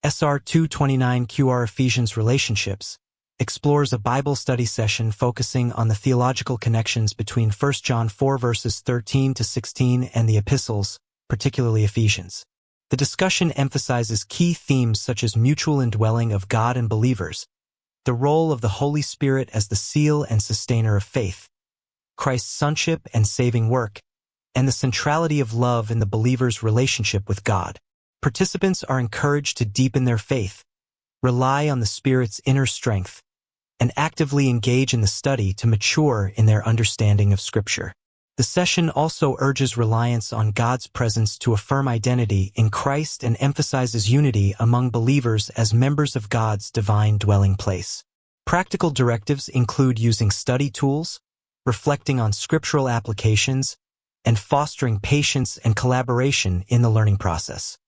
SR 229 QR Ephesians Relationships explores a Bible study session focusing on the theological connections between 1 John 4 verses 13 to 16 and the Epistles, particularly Ephesians. The discussion emphasizes key themes such as mutual indwelling of God and believers, the role of the Holy Spirit as the seal and sustainer of faith, Christ's sonship and saving work, and the centrality of love in the believer's relationship with God. Participants are encouraged to deepen their faith, rely on the Spirit's inner strength, and actively engage in the study to mature in their understanding of Scripture. The session also urges reliance on God's presence to affirm identity in Christ and emphasizes unity among believers as members of God's divine dwelling place. Practical directives include using study tools, reflecting on scriptural applications, and fostering patience and collaboration in the learning process.